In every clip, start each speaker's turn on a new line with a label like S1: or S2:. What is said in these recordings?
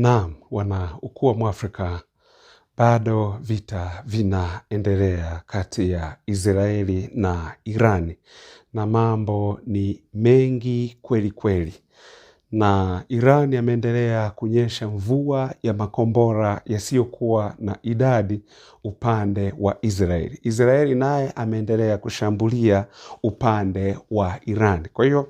S1: Naam, wana ukuu wa Mwafrika, bado vita vinaendelea kati ya Israeli na Irani. Na mambo ni mengi kweli kweli. Na Irani ameendelea kunyesha mvua ya makombora yasiyokuwa na idadi upande wa Israeli. Israeli naye ameendelea kushambulia upande wa Irani. Kwa hiyo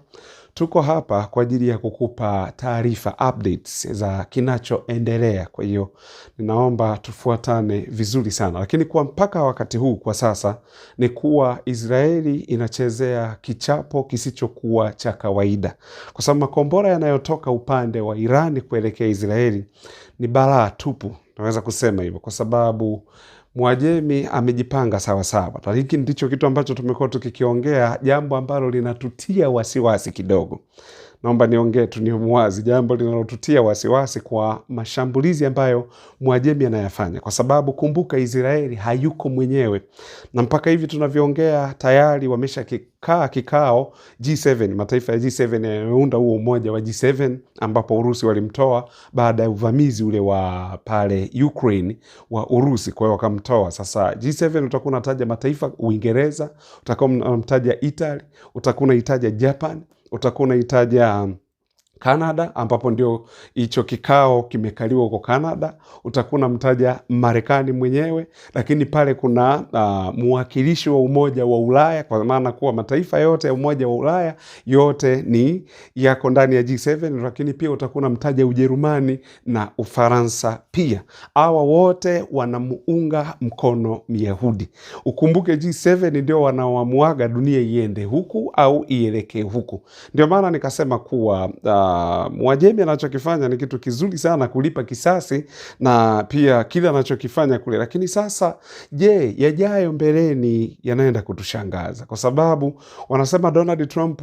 S1: tuko hapa kwa ajili ya kukupa taarifa, updates za kinachoendelea. Kwa hiyo ninaomba tufuatane vizuri sana. Lakini kwa mpaka wakati huu kwa sasa ni kuwa Israeli inachezea kichapo kisichokuwa cha kawaida. Kwa sababu makombora yanayotoka upande wa Irani kuelekea Israeli ni balaa tupu. Naweza kusema hivyo kwa sababu Mwajemi amejipanga sawa sawa. Na hiki ndicho kitu ambacho tumekuwa tukikiongea, jambo ambalo linatutia wasiwasi kidogo. Naomba niongee tu ni mwazi, jambo linalotutia wasiwasi kwa mashambulizi ambayo Mwajemi anayafanya. Kwa sababu kumbuka Israeli hayuko mwenyewe. Na mpaka hivi tunavyoongea tayari wamesha kikao G7, mataifa ya G7 yameunda huo umoja wa G7 ambapo Urusi walimtoa baada ya uvamizi ule wa pale Ukraine wa Urusi. Kwa hiyo wakamtoa. Sasa G7 utakuwa unataja mataifa Uingereza, utakuwa unataja Italy, utakuwa unataja Japan, utakuwa unahitaja Canada ambapo ndio hicho kikao kimekaliwa huko Canada, utakuwa unamtaja Marekani mwenyewe, lakini pale kuna mwakilishi wa Umoja wa Ulaya, kwa maana kuwa mataifa yote ya Umoja wa Ulaya yote ni yako ndani ya G7, lakini pia utakuwa unamtaja Ujerumani na Ufaransa pia. Hawa wote wanamuunga mkono Myahudi. Ukumbuke G7 ndio wanaoamuaga dunia iende huku au ielekee huku. Ndio maana nikasema kuwa Mwajemi anachokifanya ni kitu kizuri sana, kulipa kisasi na pia kile anachokifanya kule. Lakini sasa je, yajayo mbeleni yanaenda kutushangaza, kwa sababu wanasema Donald Trump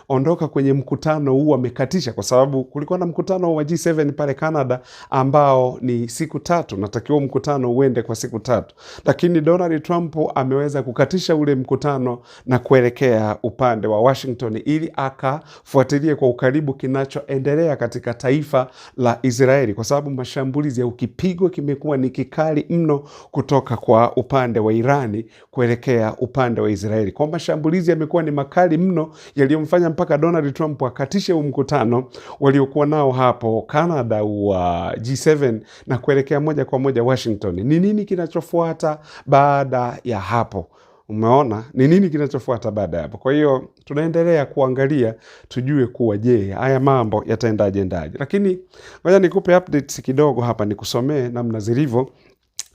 S1: ondoka kwenye mkutano huu, amekatisha, kwa sababu kulikuwa na mkutano wa G7 pale Canada ambao ni siku 3, natakiwa mkutano uende kwa siku 3, lakini Donald Trump ameweza kukatisha ule mkutano na kuelekea upande wa Washington ili akafuatilie kwa ukaribu kinachoendelea katika taifa la Israeli, kwa sababu mashambulizi ya ukipigo kimekuwa ni kikali mno kutoka kwa upande wa Irani kuelekea upande wa Israeli. Kwa mashambulizi yamekuwa ni makali mno yaliyomfanya mpaka Donald Trump akatishe mkutano waliokuwa nao hapo Canada wa G7 na kuelekea moja kwa moja Washington. Ni nini kinachofuata baada ya hapo? Umeona ni nini kinachofuata baada ya hapo? Kwa hiyo tunaendelea kuangalia tujue kuwa je, haya mambo yataendaje. Lakini ngoja nikupe updates kidogo hapa, nikusomee namna zilivyo.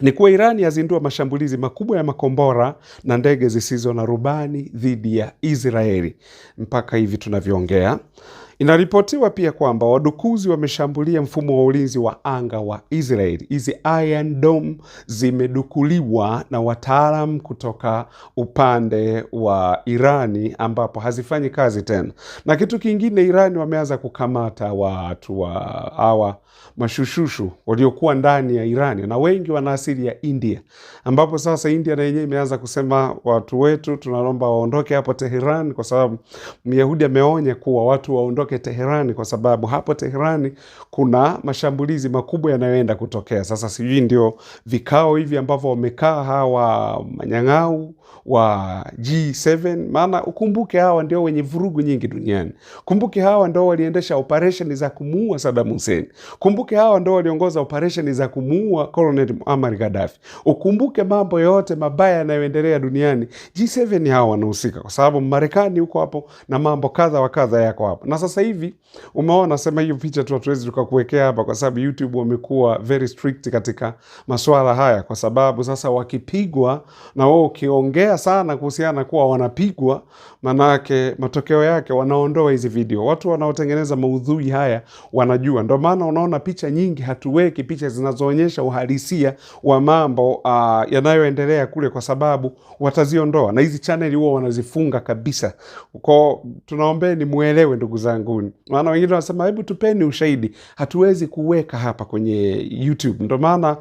S1: Ni kuwa Irani yazindua mashambulizi makubwa ya makombora na ndege zisizo na rubani dhidi ya Israeli mpaka hivi tunavyoongea. Inaripotiwa pia kwamba wadukuzi wameshambulia mfumo wa ulinzi wa anga wa Israeli. Hizi Iron Dome zimedukuliwa na wataalam kutoka upande wa Irani ambapo hazifanyi kazi tena. Na kitu kingine, Irani wameanza kukamata watu wa hawa mashushushu waliokuwa ndani ya Irani, na wengi wana asili ya India, ambapo sasa India na yenyewe imeanza kusema watu wetu tunaomba waondoke hapo Tehran, kwa sababu Myahudi ameonya kuwa watu waondoke Teherani kwa sababu hapo Teherani kuna mashambulizi makubwa yanayoenda kutokea. Sasa sijui ndio vikao hivi ambavyo wamekaa hawa manyang'au wa G7, maana ukumbuke hawa ndio wenye vurugu nyingi duniani. Kumbuke hawa ndio waliendesha operation za kumuua Saddam Hussein. Kumbuke hawa ndio waliongoza operation za kumuua Colonel Muammar Gaddafi. Ukumbuke mambo yote mabaya yanayoendelea duniani, G7 hawa wanahusika, kwa sababu Marekani yuko hapo na mambo kadha wa kadha yako hapo. Na sasa hivi umeona, sema hiyo picha tu hatuwezi tukakuwekea hapa kwa sababu YouTube wamekuwa very strict katika masuala haya, kwa sababu sasa wakipigwa na wao ukiongea sana kuhusiana kuwa wanapigwa, manake matokeo yake wanaondoa hizi video. Watu wanaotengeneza maudhui haya wanajua. Ndio maana unaona picha nyingi hatuweki picha zinazoonyesha uhalisia wa mambo yanayoendelea kule, kwa sababu wataziondoa, na hizi channel huwa wanazifunga kabisa. Kwa tunaombeni muelewe ndugu zangu. nguni. Maana wengine wanasema hebu tupeni ushahidi. Hatuwezi kuweka hapa kwenye YouTube. Ndio maana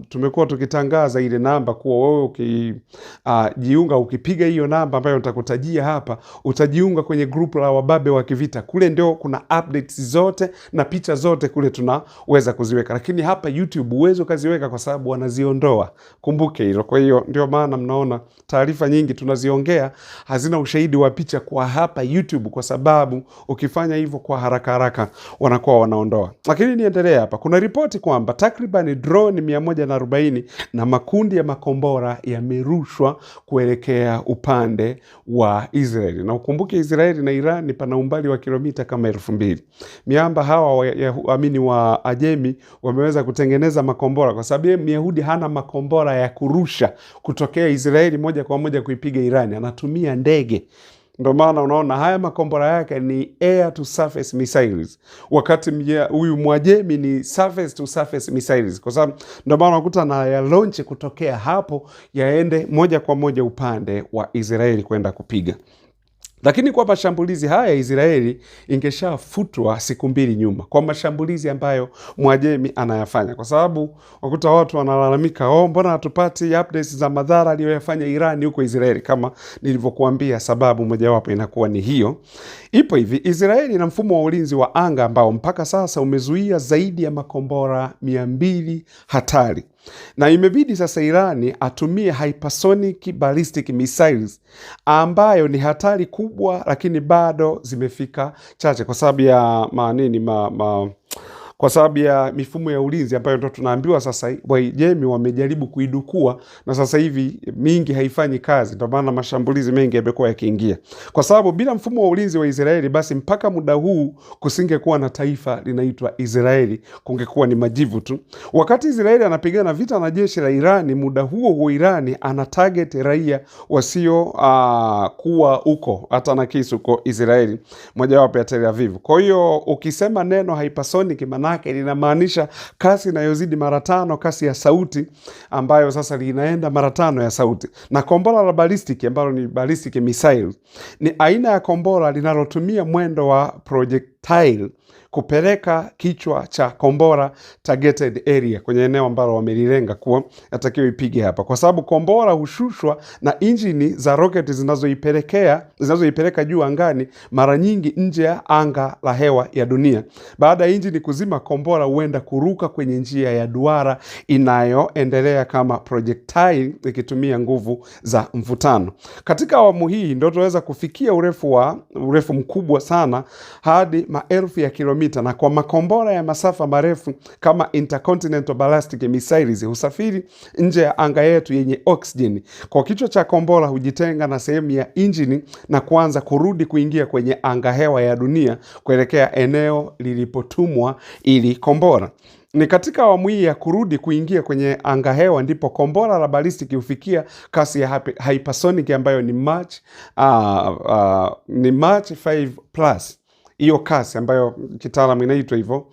S1: tumekuwa tukitangaza ile namba kuwa wewe ukijiunga, ukipiga hiyo namba ambayo nitakutajia hapa, utajiunga kwenye group la Wababe wa Kivita. Kule ndio kuna updates zote na picha zote kule tunaweza kuziweka. Lakini hapa YouTube uwezo ukaziweka kwa sababu wanaziondoa. Kumbuke hilo. Kwa hiyo ndio maana mnaona taarifa nyingi tunaziongea hazina ushahidi wa picha kwa hapa YouTube, kwa sababu ukifanya hivyo kwa haraka haraka wanakuwa wanaondoa. Lakini niendelee hapa. Kuna ripoti kwamba takriban drone 140 na makundi ya makombora yamerushwa kuelekea upande wa Israeli. Na ukumbuke Israeli na Iran pana umbali wa kilomita kama 2000. Miamba hawa wa Ajemi wameweza kutengeneza makombora, kwa sababu Myahudi hana makombora ya kurusha kutokea Israeli moja kwa moja kuipiga Irani, anatumia ndege. Ndio maana unaona haya makombora yake ni air to surface missiles, wakati huyu Mwajemi ni surface to surface missiles, kwa sababu ndio maana unakuta na ya launch kutokea hapo yaende moja kwa moja upande wa Israeli kwenda kupiga. Lakini kwa mashambulizi haya Israeli ingeshafutwa siku 2 nyuma kwa mashambulizi ambayo Mwajemi anayafanya, kwa sababu wakuta watu wanalalamika, mbona hatupati updates za madhara aliyoyafanya Irani huko Israeli? Kama nilivyokuambia, sababu mojawapo inakuwa ni hiyo. Ipo hivi, Israeli ina mfumo wa ulinzi wa anga ambao mpaka sasa umezuia zaidi ya makombora 200 hatari. Na imebidi sasa Irani atumie hypersonic ballistic missiles ambayo ni hatari kubwa, lakini bado zimefika chache kwa sababu ya kwa sababu ya mifumo ya ulinzi ambayo ndo tunaambiwa sasa Wajemi wamejaribu kuidukua, na sasa hivi mingi haifanyi kazi. Ndio maana mashambulizi mengi yamekuwa yakiingia, kwa sababu bila mfumo wa ulinzi wa Israeli, basi mpaka muda huu kusingekuwa na taifa linaitwa Israeli, kungekuwa ni majivu tu. Wakati Israeli anapigana vita na jeshi la Irani, muda huo Irani ana target raia wasio kuwa huko hata na kisu kwa Israeli, mojawapo ya Tel Aviv. Kwa hiyo ukisema neno hypersonic manake linamaanisha kasi inayozidi mara 5 kasi ya sauti, ambayo sasa linaenda mara 5 ya sauti. Na kombora la ballistic ambalo ni ballistic missile ni aina ya kombora linalotumia mwendo wa projectile kupeleka kichwa cha kombora targeted area, kwenye eneo ambalo wamelilenga kuwa atakiwa ipige hapa, kwa sababu kombora hushushwa na injini za rocket zinazoipeleka juu angani, mara nyingi nje ya anga la hewa ya dunia. Baada ya injini kuzima, kombora huenda kuruka kwenye njia ya duara inayoendelea kama projectile, ikitumia nguvu za mvutano. Katika awamu hii ndio tunaweza kufikia urefu mkubwa sana hadi maelfu ya kilomita, na kwa makombora ya masafa marefu kama intercontinental ballistic missiles husafiri nje ya anga yetu yenye oxygen. Kwa kichwa cha kombora hujitenga na sehemu ya injini na kuanza kurudi kuingia kwenye anga hewa ya dunia kuelekea eneo lilipotumwa ili kombora. Ni katika awamu hii ya kurudi kuingia kwenye anga hewa ndipo kombora la balistiki hufikia kasi ya hypersonic ambayo ni Mach 5+. Hiyo kasi ambayo kitaalamu inaitwa hivyo,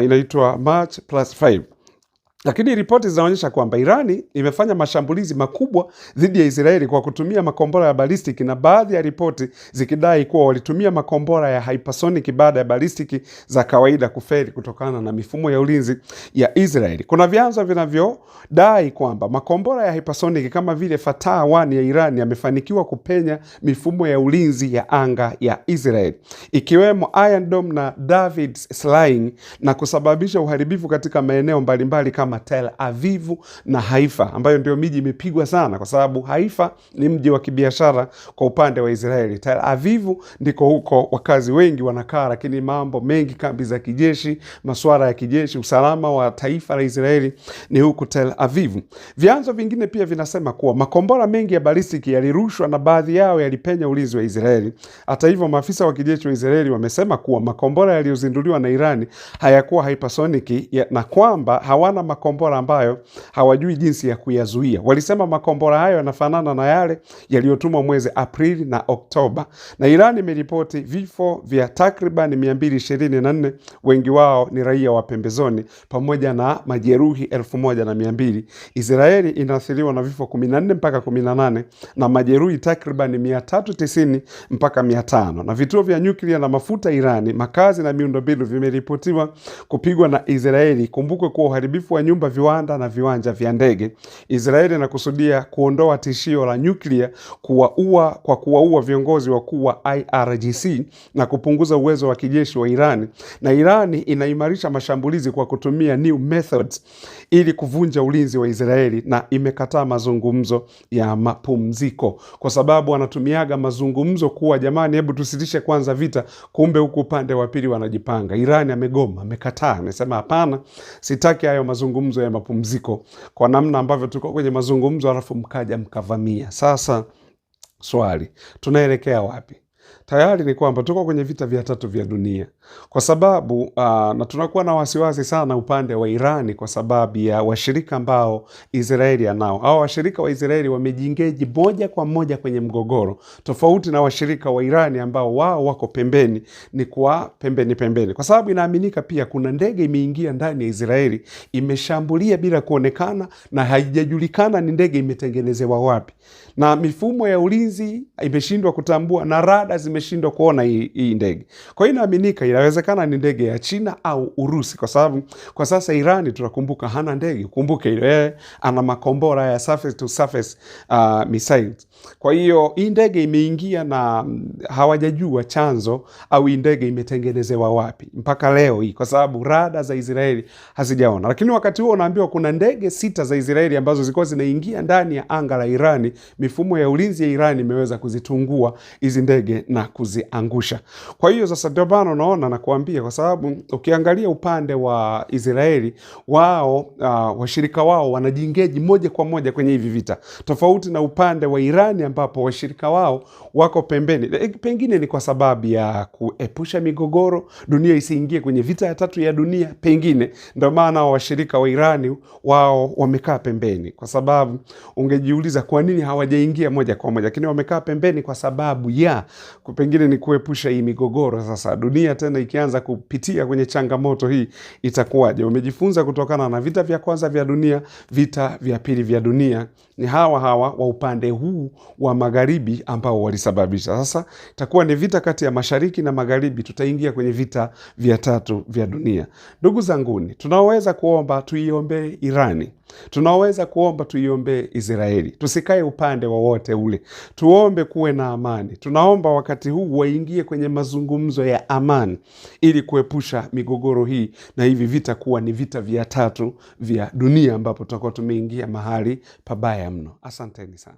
S1: inaitwa Mach +5. Lakini ripoti zinaonyesha kwamba Irani imefanya mashambulizi makubwa dhidi ya Israeli kwa kutumia makombora ya balistiki, na baadhi ya ripoti zikidai kuwa walitumia makombora ya hypersonic baada ya balistiki za kawaida kufeli kutokana na mifumo ya ulinzi ya Israeli. Kuna vyanzo vinavyodai kwamba makombora ya hypersonic kama vile Fatah 1 ya Irani yamefanikiwa kupenya mifumo ya ulinzi ya anga ya Israeli, ikiwemo Iron Dome na David's Sling, na kusababisha uharibifu katika maeneo mbalimbali kama Tel Aviv na Haifa, ambayo ndio miji imepigwa sana, kwa sababu Haifa ni mji wa kibiashara kwa upande wa Israeli. Tel Aviv ndiko huko wakazi wengi wanakaa, lakini mambo mengi, kambi za kijeshi, masuala ya kijeshi, usalama wa taifa la Israeli ni huko Tel Aviv. Vyanzo vingine pia vinasema kuwa makombora mengi ya balistiki yalirushwa na baadhi yao yalipenya ulinzi wa Israeli. Hata hivyo, maafisa wa kijeshi wa Israeli wamesema kuwa makombora yaliyozinduliwa na Irani hayakuwa hypersonic na kwamba hawana makombora ambayo hawajui jinsi ya kuyazuia. Walisema makombora hayo yanafanana na yale yaliyotumwa mwezi Aprili na Oktoba, na Iran imeripoti vifo vya takriban 224, wengi wao ni raia wa pembezoni, pamoja na majeruhi 1200. Israeli inaathiriwa na vifo 14 mpaka 18 na majeruhi takriban 390 mpaka 500. Na vituo vya nyuklia na mafuta Irani, makazi na miundombinu vimeripotiwa kupigwa na Israeli. Kumbukwe kuwa uharibifu wa nyumba, viwanda na viwanja vya ndege. Israeli inakusudia kuondoa tishio la nyuklia kwa kuwaua viongozi wakuu wa IRGC na kupunguza uwezo wa kijeshi wa Irani. Na Irani inaimarisha mashambulizi kwa kutumia new methods ili kuvunja ulinzi wa Israeli, na imekataa mazungumzo ya mapumziko kwa sababu wanatumiaga mazungumzo kuwa jamani, hebu tusitishe kwanza vita, kumbe huku upande wa pili wanajipanga. Irani amegoma, amekataa, amesema hapana, sitaki hayo mazungumzo ya mapumziko, kwa namna ambavyo tuko kwenye mazungumzo alafu mkaja mkavamia. Sasa swali, tunaelekea wapi? Tayari ni kwamba tuko kwenye vita vya 3 vya dunia, kwa sababu na tunakuwa na wasiwasi sana upande wa Irani kwa sababu ya washirika ambao Israeli anao. Hao washirika wa Israeli wamejiengage moja kwa moja kwenye mgogoro, tofauti na washirika wa Irani ambao wao wako pembeni, ni kwa pembeni, kwa sababu inaaminika pia kuna ndege imeingia ndani ya Israeli, imeshambulia bila kuonekana na haijajulikana ni ndege imetengenezewa wapi, na mifumo ya ulinzi imeshindwa kutambua, na rada zimeshindwa kuona hii ndege. Kwa hiyo inaaminika inawezekana ni ndege ya China au Urusi, kwa sababu kwa sasa Irani tunakumbuka hana ndege. Kumbuke ile ana makombora ya surface to surface missiles. Kwa hiyo hii ndege imeingia na hawajajua chanzo au hii ndege imetengenezewa wapi mpaka leo hii, kwa sababu rada za Israeli hazijaona. Lakini wakati huo unaambiwa kuna ndege 6 za Israeli ambazo zilikuwa zinaingia ndani ya anga la Irani. Mifumo ya ulinzi ya Irani imeweza kuzitungua hizi ndege na kuziangusha. Kwa hiyo sasa ndio bana unaona na kuambia, kwa sababu ukiangalia upande wa Israeli, wao washirika wao wanajiengage moja kwa moja kwenye hivi vita, tofauti na upande wa Irani ambapo washirika wao wako pembeni. Pengine ni kwa sababu ya kuepusha migogoro, dunia isiingie kwenye vita ya 3 ya dunia, pengine ndio maana washirika wa Irani wao wamekaa pembeni, kwa sababu ungejiuliza kwa nini hawajaingia moja kwa moja, lakini wamekaa pembeni kwa sababu ya pengine ni kuepusha hii migogoro. Sasa dunia tena ikianza kupitia kwenye changamoto hii itakuwaje? Wamejifunza kutokana na vita vya kwanza vya dunia, vita vya pili vya dunia, ni hawa wa upande huu wa magharibi ambao walisababisha. Sasa itakuwa ni vita kati ya mashariki na magharibi, tutaingia kwenye vita vya 3 vya dunia. Ndugu zanguni, tunaweza kuomba tuiombe Irani, tunaweza kuomba tuiombe Israeli, tusikae upande wowote ule, tuombe kuwe na amani. Tunaomba wakati huu waingie kwenye mazungumzo ya amani ili kuepusha migogoro hii na hivi vita kuwa ni vita vya 3 vya dunia, ambapo tutakuwa tumeingia mahali pabaya mno. Asanteni sana.